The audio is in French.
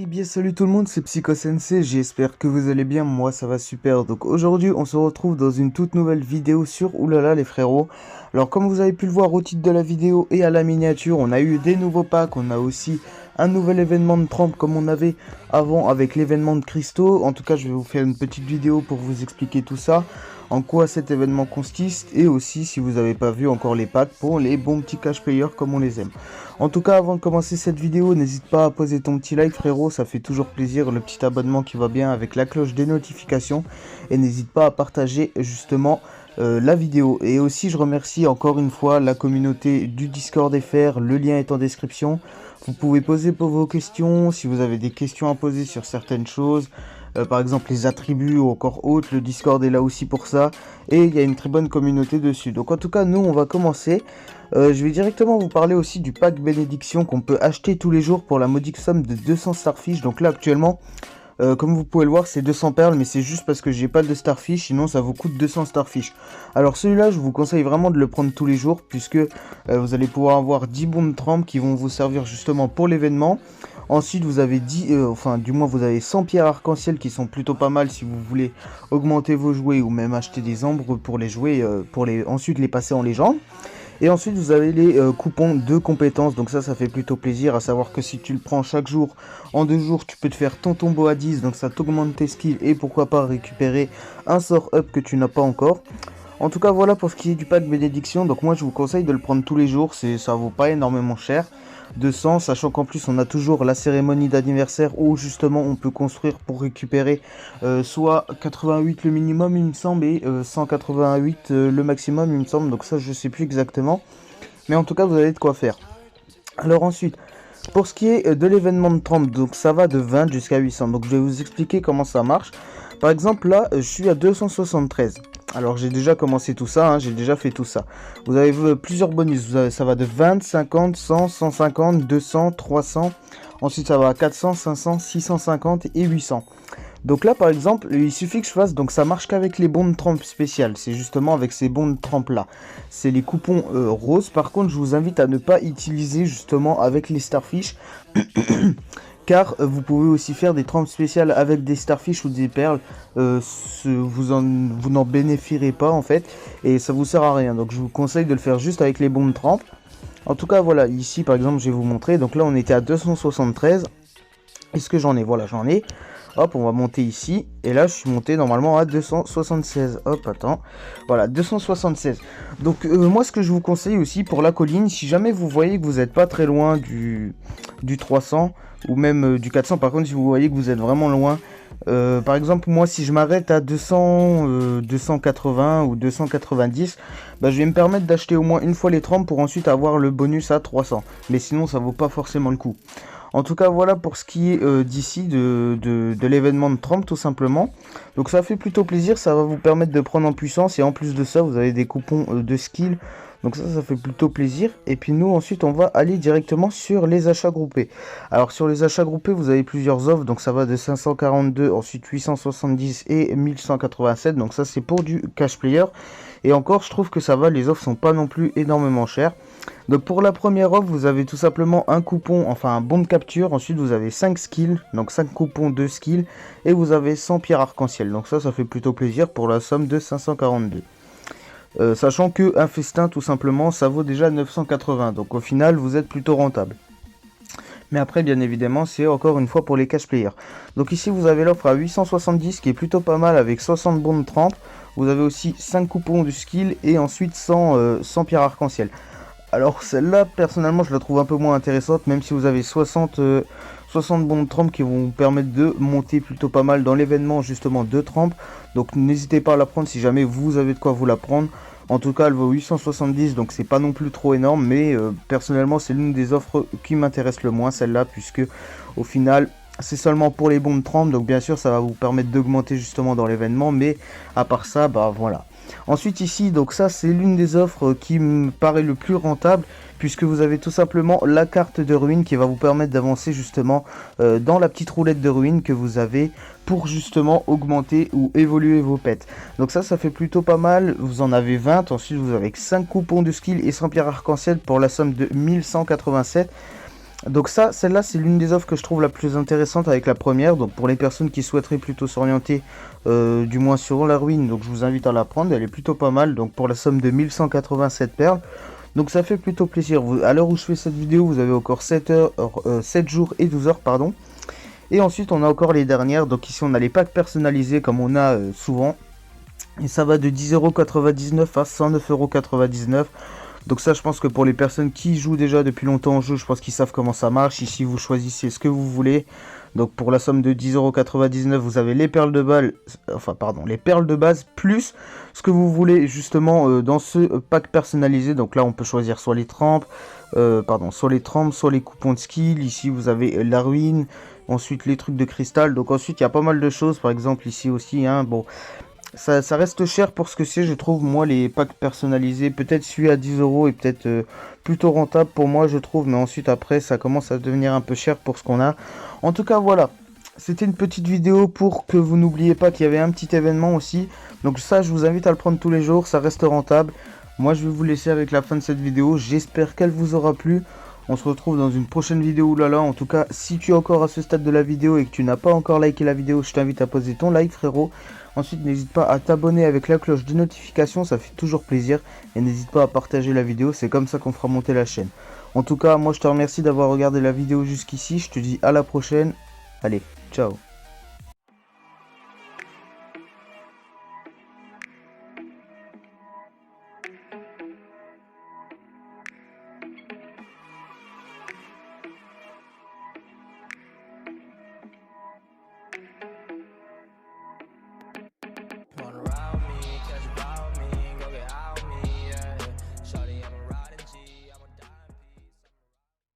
Bien salut tout le monde, c'est Psycho Sensei, j'espère que vous allez bien, moi ça va super. Donc aujourd'hui on se retrouve dans une toute nouvelle vidéo sur Oulala les frérots. Alors comme vous avez pu le voir au titre de la vidéo et à la miniature, on a eu des nouveaux packs, on a aussi un nouvel événement de trempe comme on avait avant avec l'événement de cristaux. En tout cas je vais vous faire une petite vidéo pour vous expliquer tout ça, en quoi cet événement consiste et aussi si vous n'avez pas vu encore les packs pour les bons petits cash players comme on les aime. En tout cas, avant de commencer cette vidéo, n'hésite pas à poser ton petit like frérot, ça fait toujours plaisir, le petit abonnement qui va bien avec la cloche des notifications. Et n'hésite pas à partager justement la vidéo. Et aussi, je remercie encore une fois la communauté du Discord FR, le lien est en description. Vous pouvez poser pour vos questions, si vous avez des questions à poser sur certaines choses. Par exemple les attributs ou encore autres, le Discord est là aussi pour ça. Et il y a une très bonne communauté dessus. Donc en tout cas, nous on va commencer. Je vais directement vous parler aussi du pack bénédiction qu'on peut acheter tous les jours pour la modique somme de 200 starfish. Donc là actuellement, comme vous pouvez le voir, c'est 200 perles, mais c'est juste parce que j'ai pas de starfish, sinon ça vous coûte 200 starfish. Alors celui-là, je vous conseille vraiment de le prendre tous les jours, puisque vous allez pouvoir avoir 10 bons de trempe qui vont vous servir justement pour l'événement. Ensuite, vous avez 10, du moins vous avez 100 pierres arc-en-ciel qui sont plutôt pas mal si vous voulez augmenter vos jouets ou même acheter des ambres pour les jouer, ensuite les passer en légende. Et ensuite vous avez les coupons de compétences, donc ça fait plutôt plaisir, à savoir que si tu le prends chaque jour, en 2 jours tu peux te faire ton tombeau à 10, donc ça t'augmente tes skills et pourquoi pas récupérer un sort up que tu n'as pas encore. En tout cas voilà pour ce qui est du pack bénédiction, donc moi je vous conseille de le prendre tous les jours, ça vaut pas énormément cher. 200, sachant qu'en plus on a toujours la cérémonie d'anniversaire où justement on peut construire pour récupérer soit 88 le minimum il me semble et 188 le maximum il me semble, donc ça je sais plus exactement, mais en tout cas vous avez de quoi faire. Alors ensuite, pour ce qui est de l'événement de trempe, donc ça va de 20 jusqu'à 800, donc je vais vous expliquer comment ça marche. Par exemple là je suis à 273. Alors j'ai déjà commencé tout ça, j'ai déjà fait tout ça. Vous avez plusieurs bonus, ça va de 20, 50, 100, 150, 200, 300. Ensuite ça va à 400, 500, 650 et 800. Donc là par exemple, il suffit que je fasse, donc ça marche qu'avec les bons de trempe spéciales. C'est justement avec ces bons de trempe là. C'est les coupons roses. Par contre je vous invite à ne pas utiliser justement avec les starfish. Car vous pouvez aussi faire des trempes spéciales avec des starfish ou des perles, vous n'en bénéficierez pas en fait, et ça vous sert à rien, donc je vous conseille de le faire juste avec les bons de trempe. En tout cas voilà, ici par exemple je vais vous montrer, donc là on était à 273, est-ce que j'en ai, voilà j'en ai, hop on va monter ici, et là je suis monté normalement à 276, hop attends, voilà 276, donc moi ce que je vous conseille aussi pour la colline, si jamais vous voyez que vous n'êtes pas très loin du 300, ou même du 400, par contre si vous voyez que vous êtes vraiment loin, par exemple moi si je m'arrête à 200, 280 ou 290, bah, je vais me permettre d'acheter au moins une fois les trempes pour ensuite avoir le bonus à 300, mais sinon ça vaut pas forcément le coup. En tout cas voilà pour ce qui est d'ici de l'événement de trempe tout simplement. Donc ça fait plutôt plaisir, ça va vous permettre de prendre en puissance et en plus de ça vous avez des coupons de skill. Donc ça fait plutôt plaisir. Et puis nous ensuite on va aller directement sur les achats groupés. Alors sur les achats groupés vous avez plusieurs offres. Donc ça va de 542, ensuite 870 et 1187. Donc ça c'est pour du cash player. Et encore je trouve que ça va, les offres sont pas non plus énormément chères. Donc pour la première offre vous avez tout simplement un coupon, enfin un bon de capture. Ensuite vous avez 5 skills, donc 5 coupons de skills. Et vous avez 100 pierres arc-en-ciel. Donc ça fait plutôt plaisir pour la somme de 542. Sachant que un festin tout simplement ça vaut déjà 980, donc au final vous êtes plutôt rentable. Mais après bien évidemment c'est encore une fois pour les cash players. Donc ici vous avez l'offre à 870 qui est plutôt pas mal avec 60 bons de trempe. Vous avez aussi 5 coupons du skill et ensuite 100 pierres arc-en-ciel. Alors celle-là personnellement je la trouve un peu moins intéressante, même si vous avez 60 bons de trempe qui vont vous permettre de monter plutôt pas mal dans l'événement justement de trempe. Donc n'hésitez pas à la prendre si jamais vous avez de quoi vous la prendre. En tout cas elle vaut 870, donc c'est pas non plus trop énorme, mais personnellement c'est l'une des offres qui m'intéresse le moins, celle-là, puisque au final c'est seulement pour les bons de trempe, donc bien sûr ça va vous permettre d'augmenter justement dans l'événement, mais à part ça bah voilà. Ensuite ici, donc ça c'est l'une des offres qui me paraît le plus rentable, puisque vous avez tout simplement la carte de ruine qui va vous permettre d'avancer justement dans la petite roulette de ruine que vous avez pour justement augmenter ou évoluer vos pets. Donc ça fait plutôt pas mal, vous en avez 20, ensuite vous avez 5 coupons de skill et 100 pierres arc-en-ciel pour la somme de 1187. Donc ça, celle-là, c'est l'une des offres que je trouve la plus intéressante avec la première. Donc pour les personnes qui souhaiteraient plutôt s'orienter, du moins sur la ruine, donc je vous invite à la prendre. Elle est plutôt pas mal. Donc pour la somme de 1187 perles. Donc ça fait plutôt plaisir. À l'heure où je fais cette vidéo, vous avez encore 7 heures, 7 jours et 12 heures, pardon. Et ensuite, on a encore les dernières. Donc ici, on a les packs personnalisés comme on a souvent. Et ça va de 10,99 € à 109,99 €. Donc ça, je pense que pour les personnes qui jouent déjà depuis longtemps au jeu, je pense qu'ils savent comment ça marche. Ici, vous choisissez ce que vous voulez. Donc pour la somme de 10,99 €, vous avez les perles de balle, enfin pardon, les perles de base plus ce que vous voulez justement dans ce pack personnalisé. Donc là, on peut choisir soit les trempes, soit les coupons de skill. Ici, vous avez la ruine. Ensuite, les trucs de cristal. Donc ensuite, il y a pas mal de choses. Par exemple, ici aussi, hein, bon. Ça reste cher pour ce que c'est, je trouve, moi, les packs personnalisés. Peut-être celui à 10 € est peut-être plutôt rentable pour moi, je trouve. Mais ensuite, après, ça commence à devenir un peu cher pour ce qu'on a. En tout cas, voilà. C'était une petite vidéo pour que vous n'oubliez pas qu'il y avait un petit événement aussi. Donc ça, je vous invite à le prendre tous les jours, ça reste rentable. Moi, je vais vous laisser avec la fin de cette vidéo. J'espère qu'elle vous aura plu. On se retrouve dans une prochaine vidéo. Oulala, en tout cas, si tu es encore à ce stade de la vidéo et que tu n'as pas encore liké la vidéo, je t'invite à poser ton like, frérot. Ensuite, n'hésite pas à t'abonner avec la cloche de notification, ça fait toujours plaisir. Et n'hésite pas à partager la vidéo, c'est comme ça qu'on fera monter la chaîne. En tout cas, moi je te remercie d'avoir regardé la vidéo jusqu'ici. Je te dis à la prochaine. Allez, ciao.